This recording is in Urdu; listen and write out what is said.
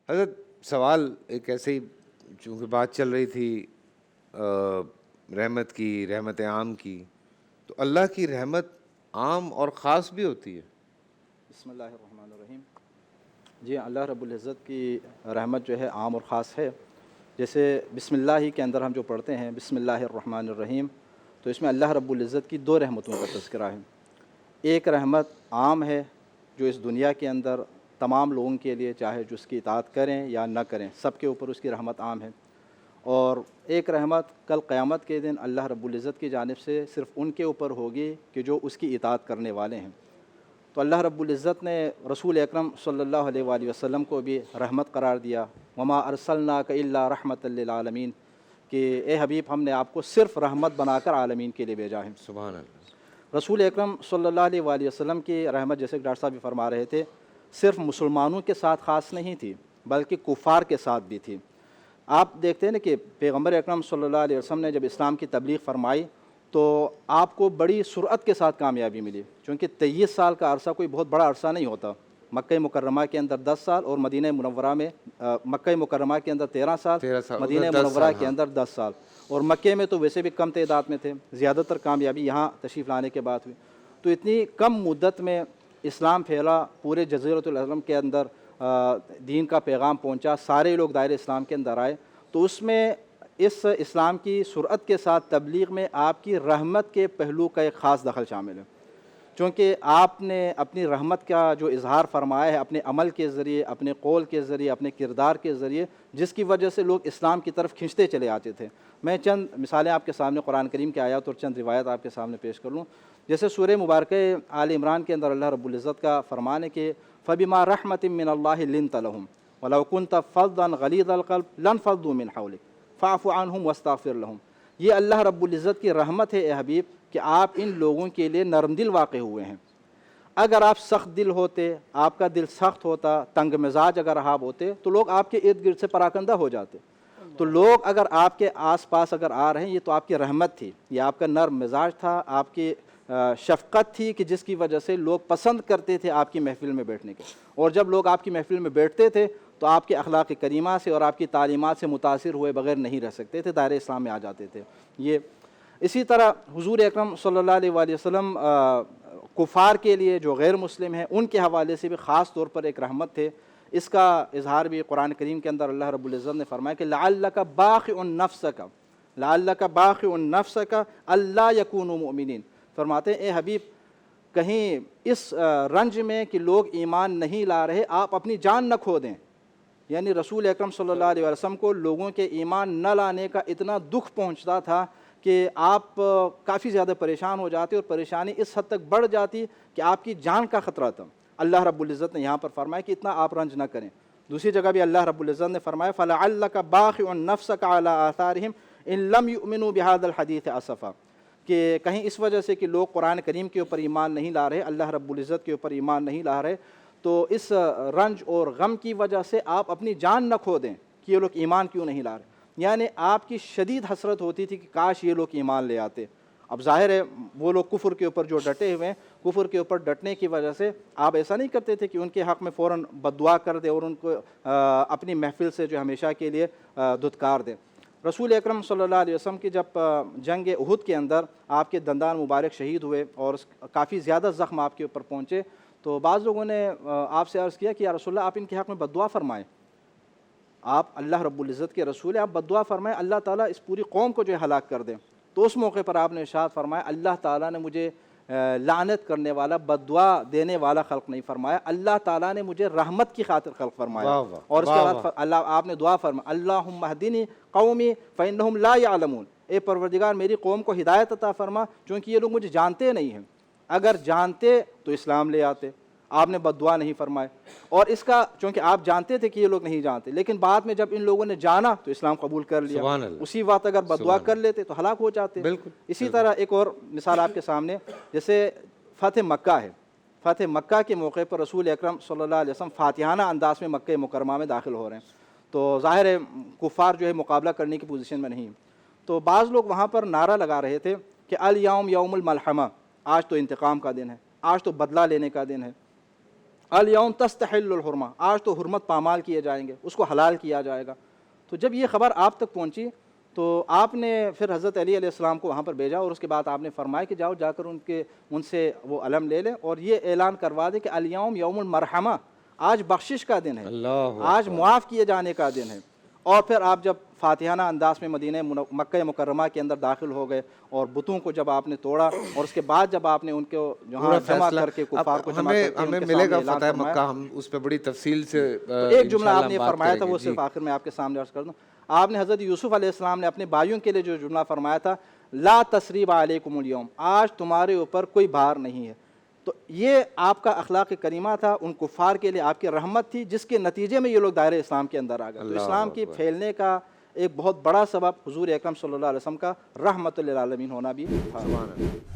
حضرت سوال ایک ایسے ہی، چونکہ بات چل رہی تھی رحمت کی، رحمت عام کی، تو اللہ کی رحمت عام اور خاص بھی ہوتی ہے؟ بسم اللہ الرحمن الرحیم۔ جی، اللہ رب العزت کی رحمت جو ہے عام اور خاص ہے۔ جیسے بسم اللہ ہی کے اندر ہم جو پڑھتے ہیں بسم اللہ الرحمن الرحیم، تو اس میں اللہ رب العزت کی دو رحمتوں کا تذکرہ ہے۔ ایک رحمت عام ہے جو اس دنیا کے اندر تمام لوگوں کے لیے، چاہے جو اس کی اطاعت کریں یا نہ کریں، سب کے اوپر اس کی رحمت عام ہے۔ اور ایک رحمت کل قیامت کے دن اللہ رب العزت کی جانب سے صرف ان کے اوپر ہوگی کہ جو اس کی اطاعت کرنے والے ہیں۔ تو اللہ رب العزت نے رسول اکرم صلی اللہ علیہ وآلہ وسلم کو بھی رحمت قرار دیا، وما ارسلناک الا رحمۃ للعالمین، کہ اے حبیب ہم نے آپ کو صرف رحمت بنا کر عالمین کے لیے بھیجا ہے۔ سبحان اللہ۔ رسول اکرم صلی اللہ علیہ وآلہ وسلم کی رحمت، جیسے کہ ڈاکٹر صاحب بھی فرما رہے تھے، صرف مسلمانوں کے ساتھ خاص نہیں تھی بلکہ کفار کے ساتھ بھی تھی۔ آپ دیکھتے ہیں نا کہ پیغمبر اکرم صلی اللہ علیہ وسلم نے جب اسلام کی تبلیغ فرمائی تو آپ کو بڑی سرعت کے ساتھ کامیابی ملی، چونکہ 23 سال کا عرصہ کوئی بہت بڑا عرصہ نہیں ہوتا۔ مکہ مکرمہ کے اندر 10 سال اور مدینہ منورہ میں مکہ مکرمہ کے اندر 13 سال، مدینہ منورہ کے اندر 10 سال، اور مکے میں تو ویسے بھی کم تعداد میں تھے، زیادہ تر کامیابی یہاں تشریف لانے کے بعد ہوئی۔ تو اتنی کم مدت میں اسلام پھیلا، پورے جزیرۃ العرب کے اندر دین کا پیغام پہنچا، سارے لوگ دائرہ اسلام کے اندر آئے۔ تو اس میں اس اسلام کی سرعت کے ساتھ تبلیغ میں آپ کی رحمت کے پہلو کا ایک خاص دخل شامل ہے، چونکہ آپ نے اپنی رحمت کا جو اظہار فرمایا ہے اپنے عمل کے ذریعے، اپنے قول کے ذریعے، اپنے کردار کے ذریعے، جس کی وجہ سے لوگ اسلام کی طرف کھنچتے چلے آتے تھے۔ میں چند مثالیں آپ کے سامنے قرآن کریم کے آیات اور چند روایت آپ کے سامنے پیش کر لوں۔ جیسے سورہ مبارکہ آل عمران کے اندر اللہ رب العزت کا فرمان ہے کہ فَبِمَا رَحْمَةٍ مِّنَ اللَّهِ لِنْتَ لَهُمْ وَلَوْ كُنْتَ فَظًّا غَلِيظَ الْقَلْبِ لَانفَضُّوا مِنْ حَوْلِكَ فَاعْفُ عَنْهُمْ وَاسْتَغْفِرْ لَهُمْ۔ یہ اللہ رب العزت کی رحمت ہے اے حبیب کہ آپ ان لوگوں کے لیے نرم دل واقع ہوئے ہیں۔ اگر آپ سخت دل ہوتے، آپ کا دل سخت ہوتا، تنگ مزاج اگر آپ ہوتے، تو لوگ آپ کے ارد گرد سے پراکندہ ہو جاتے۔ تو لوگ اگر آپ کے آس پاس اگر آ رہے ہیں، یہ تو آپ کی رحمت تھی، یہ آپ کا نرم مزاج تھا، آپ کی شفقت تھی کہ جس کی وجہ سے لوگ پسند کرتے تھے آپ کی محفل میں بیٹھنے کے۔ اور جب لوگ آپ کی محفل میں بیٹھتے تھے تو آپ کے اخلاق کریمہ سے اور آپ کی تعلیمات سے متاثر ہوئے بغیر نہیں رہ سکتے تھے، دائرہ اسلام میں آ جاتے تھے۔ یہ اسی طرح حضور اکرم صلی اللہ علیہ وآلہ وسلم کفار کے لیے جو غیر مسلم ہیں ان کے حوالے سے بھی خاص طور پر ایک رحمت تھے۔ اس کا اظہار بھی قرآن کریم کے اندر اللہ رب العزت نے فرمایا کہ لعلک باخع نفسک الا یکونوا مؤمنین۔ فرماتے ہیں اے حبیب کہیں اس رنج میں کہ لوگ ایمان نہیں لا رہے آپ اپنی جان نہ کھو دیں، یعنی رسول اکرم صلی اللہ علیہ وسلم کو لوگوں کے ایمان نہ لانے کا اتنا دکھ پہنچتا تھا کہ آپ کافی زیادہ پریشان ہو جاتے، اور پریشانی اس حد تک بڑھ جاتی کہ آپ کی جان کا خطرہ تھا۔ اللہ رب العزت نے یہاں پر فرمایا کہ اتنا آپ رنج نہ کریں۔ دوسری جگہ بھی اللہ رب العزت نے فرمایا فَلَعَلَّكَ بَاخِعٌ نَفْسَكَ عَلَىٰ آثَارِهِمْ إِن لَّمْ يُؤْمِنُوا بِهَٰذَا الْحَدِيثِ أَسَفًا، کہ کہیں اس وجہ سے کہ لوگ قرآن کریم کے اوپر ایمان نہیں لا رہے، اللہ رب العزت کے اوپر ایمان نہیں لا رہے، تو اس رنج اور غم کی وجہ سے آپ اپنی جان نہ کھو دیں کہ یہ لوگ ایمان کیوں نہیں لا رہے۔ یعنی آپ کی شدید حسرت ہوتی تھی کہ کاش یہ لوگ ایمان لے آتے۔ اب ظاہر ہے وہ لوگ کفر کے اوپر جو ڈٹے ہوئے ہیں، کفر کے اوپر ڈٹنے کی وجہ سے آپ ایسا نہیں کرتے تھے کہ ان کے حق میں فوراً بد دعا کر دیں اور ان کو اپنی محفل سے جو ہمیشہ کے لیے دھتکار دیں۔ رسول اکرم صلی اللہ علیہ وسلم کی جب جنگ احد کے اندر آپ کے دندان مبارک شہید ہوئے اور کافی زیادہ زخم آپ کے اوپر پہنچے، تو بعض لوگوں نے آپ سے عرض کیا کہ یا رسول اللہ آپ ان کے حق میں بد دعا فرمائیں، آپ اللہ رب العزت کے رسول ہیں، آپ بد دعا فرمائیں اللہ تعالیٰ اس پوری قوم کو جو ہے ہلاک کر دیں۔ تو اس موقع پر آپ نے ارشاد فرمایا اللہ تعالیٰ نے مجھے لعنت کرنے والا، بد دعا دینے والا خلق نہیں فرمایا، اللہ تعالیٰ نے مجھے رحمت کی خاطر خلق فرمایا۔ اور اس کے بعد اللہ آپ نے دعا فرمایا اللہم اہدنی قومی فانہم لا یعلمون، اے پروردگار میری قوم کو ہدایت عطا فرما چونکہ یہ لوگ مجھے جانتے نہیں ہیں، اگر جانتے تو اسلام لے آتے، آپ نے بد دعا نہیں فرمائے۔ اور اس کا چونکہ آپ جانتے تھے کہ یہ لوگ نہیں جانتے، لیکن بعد میں جب ان لوگوں نے جانا تو اسلام قبول کر لیا، اسی وقت اگر بد دعا کر لیتے تو ہلاک ہو جاتے۔ اسی طرح ایک اور مثال آپ کے سامنے، جیسے فتح مکہ ہے، فتح مکہ کے موقع پر رسول اکرم صلی اللہ علیہ وسلم فاتحانہ انداز میں مکہ مکرمہ میں داخل ہو رہے ہیں، تو ظاہر ہے کفار جو ہے مقابلہ کرنے کی پوزیشن میں نہیں، تو بعض لوگ وہاں پر نعرہ لگا رہے تھے کہ الیوم یوم الملحمہ، آج تو انتقام کا دن ہے، آج تو بدلہ لینے کا دن ہے۔ الیوم تستحل الحرمہ، آج تو حرمت پامال کیے جائیں گے، اس کو حلال کیا جائے گا۔ تو جب یہ خبر آپ تک پہنچی تو آپ نے پھر حضرت علی علیہ السلام کو وہاں پر بھیجا، اور اس کے بعد آپ نے فرمایا کہ جاؤ جا کر ان سے وہ علم لے لیں اور یہ اعلان کروا دیں کہ الیوم یوم المرحمہ، آج بخشش کا دن ہے، اللہ آج معاف کیے جانے کا دن ہے۔ اور پھر آپ جب فاتحانہ انداز میں مدینہ مکہ مکرمہ کے اندر داخل ہو گئے اور بتوں کو جب آپ نے توڑا، اور اس کے بعد جب آپ نے ان کو جہاں جمع کر کے کفار کو جمع کر کے ہمیں ان کے ملے گا سامنے اعلان فتح فرمایا، مکہ، ہم اس پہ بڑی تفصیل سے ایک جملہ آپ انشاءاللہ نے بات فرمایا کریں تھا، گے۔ وہ صرف آخر میں آپ کے سامنے عرض کر دوں۔ آپ نے حضرت یوسف علیہ السلام نے اپنے بھائیوں کے لیے جو جملہ فرمایا تھا، لا تثریب علیکم اليوم، آج تمہارے اوپر کوئی بھار نہیں ہے۔ تو یہ آپ کا اخلاق کریمہ تھا، ان کفار کے لیے آپ کی رحمت تھی، جس کے نتیجے میں یہ لوگ دائرہ اسلام کے اندر آ گئے۔ تو اسلام کی پھیلنے کا ایک بہت بڑا سبب حضور اکرم صلی اللہ علیہ وسلم کا رحمت للعالمین ہونا بھی تھا۔ سبحان اللہ۔